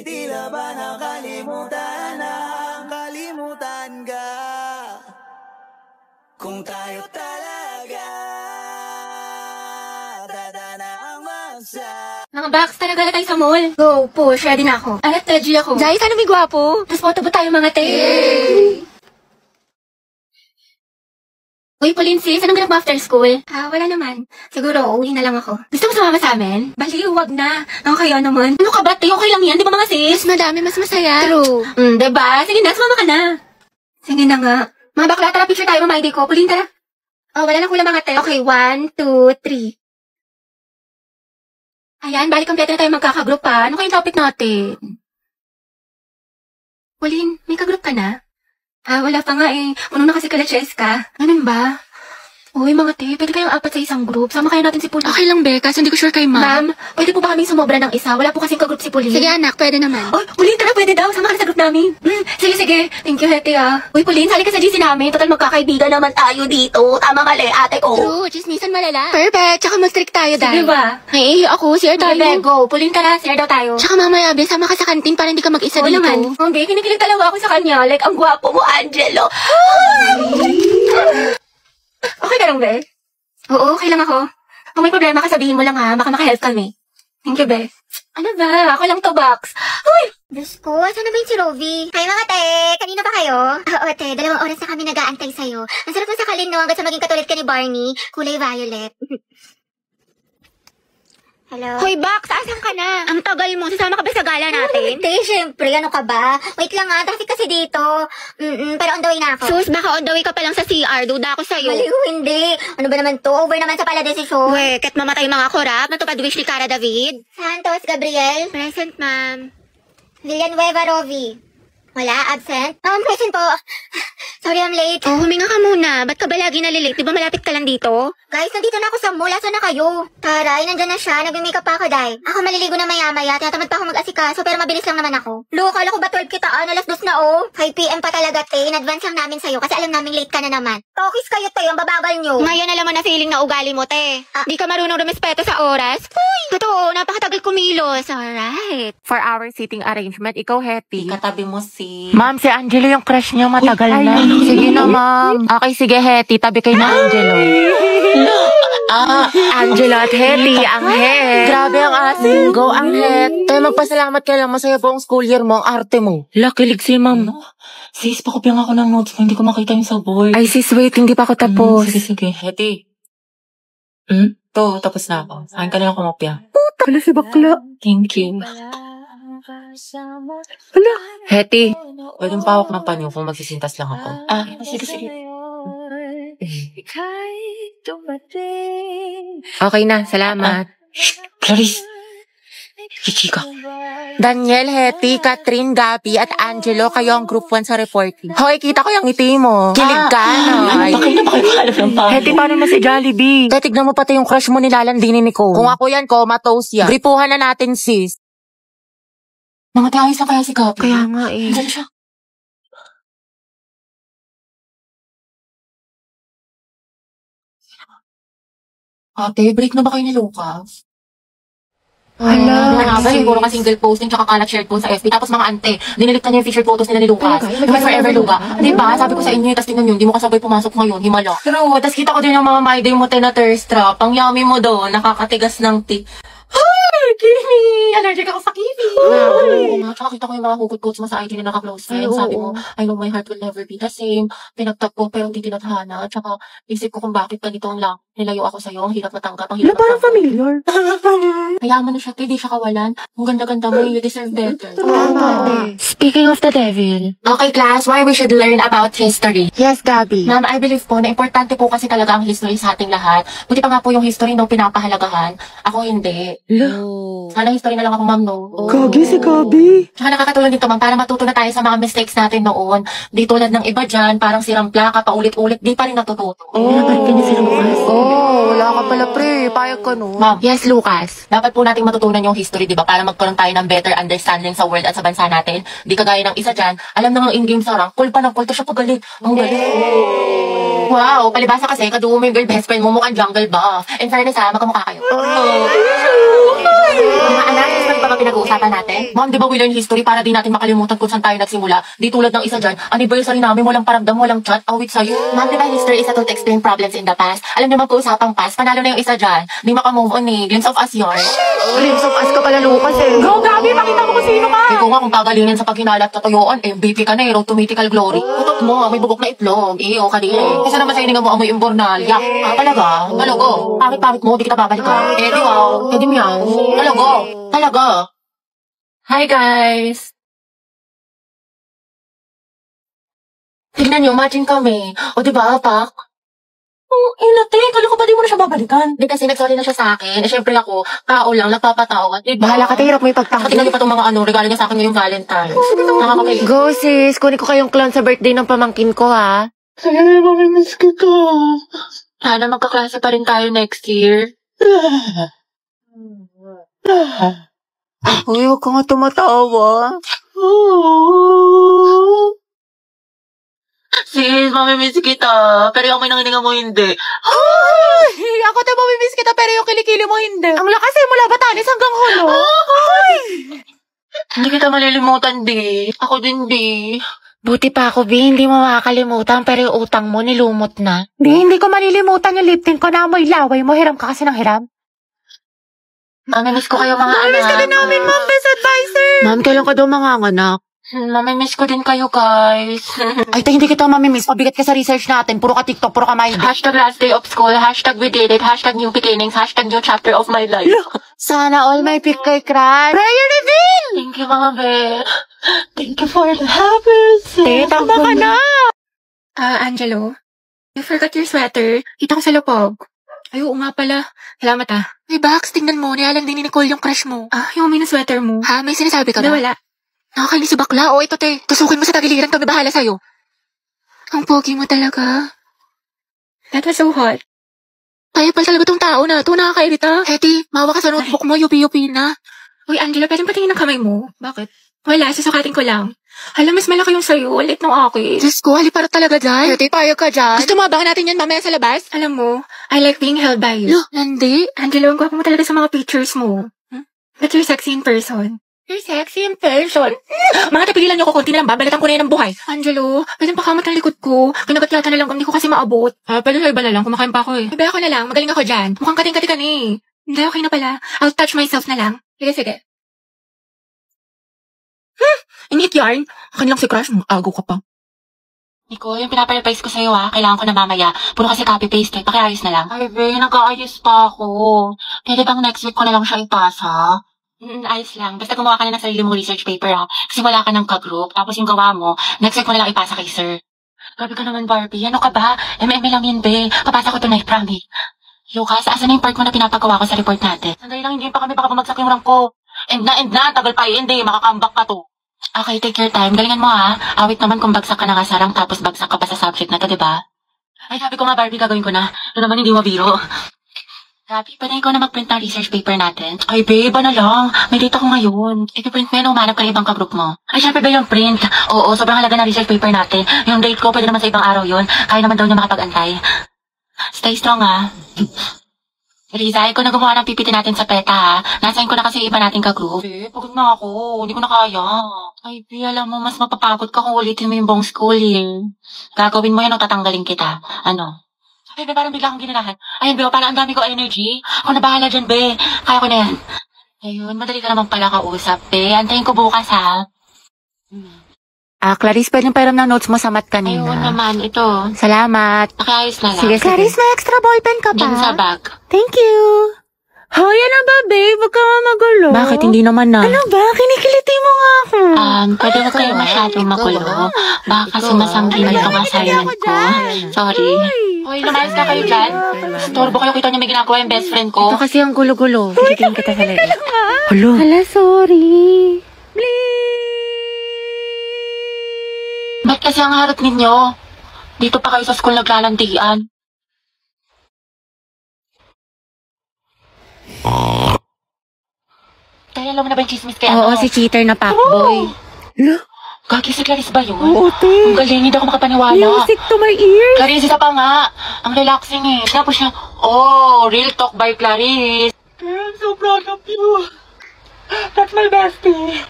tila ba nakalimutan na kalimutan ka kung tayo talaga dadana ang magsa. Mga box, talaga na tayo sa mall. Go, push, ready na ako. Alat, ready ako. Jai, sana may gwapo. Tapos photo ba tayo mga te? Uy, Pauline sis, anong ganap mo after school? Wala naman. Siguro, uwi na lang ako. Gusto mo sumama sa amin? Bali, huwag na. Ako kayo naman. Ano ka ba, te? Okay lang yan, di ba mga sis? Mas madami, mas masaya. True. Diba? Sige na, sumama ka na. Sige na nga. Mga bakla, tara, picture tayo, mama ID ko. Pauline, tara. Oh, wala nang kulang mga te. Okay, 1, 2, 3. Ayan, bali kompleto na tayo magkakagroup pa. Ano kayong topic natin? Pauline, may kagroup ka na? Wala pa nga eh. Unong na kasi kala Cheska. Ganun ba? Uy, mga te, pwede kayong apat sa isang group. Sama kayo natin si Pauline. Okay lang, Be, kasi hindi ko sure kay Ma'am, pwede po ba kaming sumobra ng isa? Wala po kasing kagroup si Pauline. Sige, anak, pwede naman. Oh, Pauline, tara, pwede daw. Sama ka na sa group namin. Sige. Thank you, Hete, Uy, Pauline, sali ka sa GC namin. Total, magkakaibigan naman tayo dito. Tama mali, ate ko. True, chismisan malala. Perfect, tsaka mag-strict tayo, Day. Sige ba? Naiihi ako, share tayo. Sige, go. Pauline, tara, share daw tayo. Tsaka mamaya, Be, sama ka sa kantin para hindi ka mag-isa Oo dito. naman. Be, kinikilig talaga ako sa kanya. Like, ang gwapo mo, Angelo. Okay ka lang, Be? Oo, okay lang ako. Kung may problema ka, sabihin mo lang ha. Baka makahelp kami. Thank you, Be. Ano ba? Ako lang to, Box. Uy! Diyos ko, saan na ba yung si Rovi? Hi mga te! Kanina ba kayo? Oo te, 2 oras na kami nag-aantay sa'yo. Ang sarap mo sa kalin no, hanggang sa maging katulad ka ni Barney. Kulay violet. Hello? Hoy, Box, asan ka na? Ang tagal mo, sasama ka ba sa gala natin? Te, syempre, ano ka ba? Wait lang nga, traffic kasi dito. Pero on the way na ako. Sus, baka on the way ka pa lang sa CR, duda ako sa'yo. Maliw, hindi. Ano ba naman to? Over naman sa pala desisyon. Uwe, ket mamatay mga korap, natupad wish ni Cara David. Santos, Gabriel. Present, ma'am. Villanueva, Rovi. Wala, absent? Present po. Sorry, I'm late. Oh, huminga ka muna. Ba't ka ba lagi nalilate? Di ba malapit ka lang dito? Guys, nandito na ako sa mall. Asan na kayo? Taray, nandyan na siya. Nag-makeup pa ako, Day. Ako maliligo na maya-maya. Tinatamad pa ako mag-asikaso, pero mabilis lang naman ako. Lo, kala ko ba 12 kitaan? Alas 2 na, oh. 5 PM pa talaga, te. In-advance lang namin sa'yo kasi alam namin late ka na naman. Tokis kayo, te. Ang babagal nyo. Ngayon alam mo na feeling na ugali mo, te. Di ka marunong rumespeto sa oras. Uy! Totoo, napakatagal kumilos. Alright. For our seating arrangement, ikaw, Hetty. Katabi mo si... Ma'am, si Angelo yung crush niya matagal na. Sige na, ma'am. Okay, sige, Hetty. Tabi kay na Angelo. Angelo at Hetty, ang het. Grabe ang asin. Go, ang het. Tayo magpasalamat ka lang. Masaya po ang school year mo, ang arte mo. Lakilig si ma'am. Sis, pakopyang ako ng notes mo. Hindi ko makita yung sa board. Ay, sis, wait. Hindi pa ako tapos. Sige. Hetty. To, tapos na ako. Saan ka na lang kumopya? Wala si bakla. Thank you. Wala. Hetty. Pwede pawak ng panyo kung magsisintas lang ako. Sige. Okay na, salamat. Shh, Clarice. Chichika. Daniel, Hetty, Catherine, Gabi, at Angelo, kayo ang group 1 sa reporting. Hoy, kita ko yung ngiti mo. Kilig ka, no? Bakit na ba kayo makahalap ng panyo? Hetty, paano na si Jollibee? Tignan mo pati yung crush mo nilalandinin ni Cole. Kung ako yan, comatose yan. Gripuhan na natin, sis. Mga tayos na kaya si Gabi. Kaya nga eh. Diyan siya. Ate, break na ba kayo ni Lucas? Hala. Nga ba, siguro ka single posting tsaka kalat shared po sa FB. Tapos mga ante, dinilit na niya yung featured photos nila ni Lucas. Diba forever, Luga? Diba? Sabi ko sa inyo, tas tingnan yun, di mo kasabay pumasok ngayon, himala. True, tas kita ko din yung mga my day mo na thirst trap. Ang yummy mo doon, nakakatigas ng tea. Ay, Kimi! Allergic ako sa Kimi! Oo nga, tsaka kita ko yung mga hugot quotes mo sa IG na naka-close friends. Sabi mo, I know my heart will never be the same. Pinagtag ko pero hindi tinadhana. Tsaka isip ko kung bakit ganito lang. Nilayo ako sa'yo, ang hirap matanggap, ang hirap Parang familiar. Mayaman na siya, hindi siya kawalan. Ang ganda-ganda mo, you deserve better. Speaking of the devil. Okay, class, why we should learn about history? Yes, Gabi. Ma'am, I believe po na importante po kasi talaga ang history sa ating lahat. Buti pa nga po yung history nung pinapahalagahan. Ako hindi. Sana history na lang ako, ma'am, no? Gagi si Gabi. Tsaka nakakatulong dito, ma'am, para matuto na tayo sa mga mistakes natin noon. Di tulad ng iba dyan, parang sirang plaka, paulit-ulit, di pa rin natututo. Wala ka pala, pre. Payag ka, no? Ma'am, Yes, Lucas. dapat po nating matutunan yung history, di ba? Para magkaroon tayo ng better understanding sa world at sa bansa natin. Di kagaya ng isa dyan, alam na nga in-game sa rank, call pa ng call, siya pagalit. Ang galing. Wow, palibasa kasi, kadugo mo yung girl best friend mo, mukhang jungle buff. In fairness ha, magkamukha kayo. Mga anak, history pa bang pinag-uusapan natin? Ma'am, di ba we learn history para di natin makalimutan kung saan tayo nagsimula? Di tulad ng isa dyan, anniversary namin, walang paramdam, walang chat, awit sa'yo. Ma'am, di ba history is a tool to explain problems in the past? Alam niyo mag-uusapang past, panalo na yung isa dyan. Di makamove on eh, glimpse of us yun. Glimpse of us ka pala, Lucas eh. Go, Gabi, makita mo kung sino ka! Ikaw nga kung gagalingin sa paghinala at katuyuan, MVP ka na eh, road to mythical glory. Putot mo, may bubok na itlog, o kadiri. Isa naman sa hininga mo amoy imbornal, yak. Talaga? Talago? Pangit-pangit mo, di kita babalikan. Di wow, di meow. Talaga. Hi guys! Tignan nyo, matching kami. O diba, Pak? Inate, kala ko ba di mo na siya babalikan? Di kasi nagsorry na siya sa akin. Eh, syempre ako, tao lang, nagpapatawa. Diba? Bahala ka, hirap mo ipagtanggol. Tingnan niyo pa itong mga regalo niya sa akin ngayong Valentine's. Nakakapay. Go sis, kunin ko kayong clown sa birthday ng pamangkin ko ha. Ay, mamimiss kita. Sana magkaklase pa rin tayo next year. Uy, huwag ka nga tumatawa. Sis, mamimiss kita. Pero yung may nangininga mo hindi. Ay, ako tayo mamimiss kita pero yung kilikili mo hindi. Ang lakas eh, mula Batanes hanggang Holo. Hindi kita malilimutan, di. Ako din, di. Buti pa ako, Bi, hindi mo makakalimutan pero yung utang mo nilumot na. Bi, hindi ko malilimutan yung lip tint ko na amoy laway mo. Hiram ka kasi ng hiram. Mamimiss ko kayo mga anak. Mamimiss ka din namin, Ma'am, best advisor. Ma'am, kailan ka daw manganganak? Mamimiss ko din kayo, guys. Ay, hindi kita mamimiss. Pabigat ka sa research natin. Puro ka TikTok, puro ka my Hashtag last day of school, hashtag we did it, hashtag new beginnings, hashtag new chapter of my life. Sana all may pick kay crush. Prayer reveal! Thank you, mga be. Thank you for the happiness. Tama ka na. Angelo, you forgot your sweater. Kita ko sa lupog. Ay, oo nga pala. Salamat Hey, Bax, tingnan mo. Nialang din ni Nicole yung crush mo. Yung may sweater mo. Ha? May sinasabi ka ba? Wala. Nakakainis si bakla. Ito, te. Tusukin mo sa tagiliran. Kami bahala sa'yo. Ang pogi mo talaga. That was so hot. Kaya pala talaga tong tao na ito. Nakakairita. Hetty, mawa ka sa notebook mo. Yupi-yupi na. Uy, Angela, pwedeng patingin ng kamay mo. Bakit? Wala, susukatin ko lang. Hala, mas malaki yung sa'yo. Ulit ng akin. Diyos ko, halipara talaga dyan. Hetty, payag ka dyan. Gusto mo abangan natin yan mamaya sa labas? Alam mo, I like being held by you. Hindi. Angela, ang gwapo mo talaga sa mga pictures mo. But you're sexy in person. You're sexy in person. Mga tapigilan niyo ko, konti na lang, babalatan ko na yan ang buhay. Angelo, pwede pa kamat ang likod ko. Kinagat-yata na lang, hindi ko kasi maabot. Pwede sa iba na lang, kumakain pa ako eh. Iba ako na lang, magaling ako dyan. Mukhang kating-kati ka eh. Hindi, okay na pala. I'll touch myself na lang. Sige. Init yarn. Akin lang si Crush, agaw ka pa. Nicole, yung pinaparapise ko sa'yo kailangan ko na mamaya. Puro kasi copy-paste pakiayos na lang. Ay, be, nag-aayos pa ako. Pwede bang next week ko na lang siya ipasa? Ayos lang. Basta gumawa ka na ng sarili mong research paper kasi wala ka ng ka-group. Tapos yung gawa mo, next week ko na lang ipasa kay sir. Grabe ka naman, Barbie. Ano ka ba? MM lang yun, be. Papasa ko tonight, promise. Lucas, asan na yung part mo na pinapagawa ko sa report natin? Sandali lang, hindi pa kami baka bumagsak yung rank ko. End na. Tagal pa hindi. Makakambak ka to. Okay, take your time. Galingan mo Awit naman kung bagsak ka na nga sarang tapos bagsak ka pa sa subject na to, diba? Ay, sabi ko nga, Barbie, gagawin ko na. Ito naman hindi mabiro. Gabi, pwede ikaw na mag-print ng research paper natin. Ay, babe, na lang. May date ako ngayon. I-print mo yan, umanap ka ng ibang ka-group mo. Ay, syempre ba yung print? Oo, sobrang halaga ng research paper natin. Yung date ko, pwede naman sa ibang araw yun. Kaya naman daw niya makapag-antay. Stay strong, Riza, ikaw na gumawa ng PPT natin sa PETA, Nasayin ko na kasi iba natin ka-group. Pagod na ako. Hindi ko na kaya. Ay, alam mo, mas mapapagod ka kung ulitin mo yung buong school, Gagawin mo yan o tatanggalin kita. Ano? Ay, be, parang bigla akong ginanahan. Ayun, be, parang ang dami ko energy. Ako na bahala dyan, be. Kaya ko na yan. Ayun, madali ka naman pala kausap, be. Antayin ko bukas, Clarice, pwede yung pairam ng notes mo sa mat kanina. Ayun naman, ito. Salamat. Pakiayos na lang. Sige. Clarice, may extra ballpen ka ba? Diyan sa bag. Thank you. Hoy, ano ba, babe? Huwag ka magulo. Bakit? Hindi naman na. Ano ba? Kinikiliti mo nga ako. Pwede ba kayo masyadong magulo? Baka kasi masangkin itong assignment ko. Sorry. Hoy, lumayas ka kayo dyan. Storbo kayo, kita niyo may ginagawa yung best friend ko. Ito kasi ang gulo-gulo. Kikitin kita sa leeg. Hala, sorry. Ba't kasi ang harap ninyo? Dito pa kayo sa school naglalantian. Kaya alam mo na ba yung chismis kaya Oo, si cheater na fuckboy. Gagi si Clarice ba yun? Oo, te. Ang galing, hindi ako makapaniwala. Music to my ears. Clarice, isa pa nga. Ang relaxing Tapos siya, real talk by Clarice. I'm so proud of you. That's my bestie.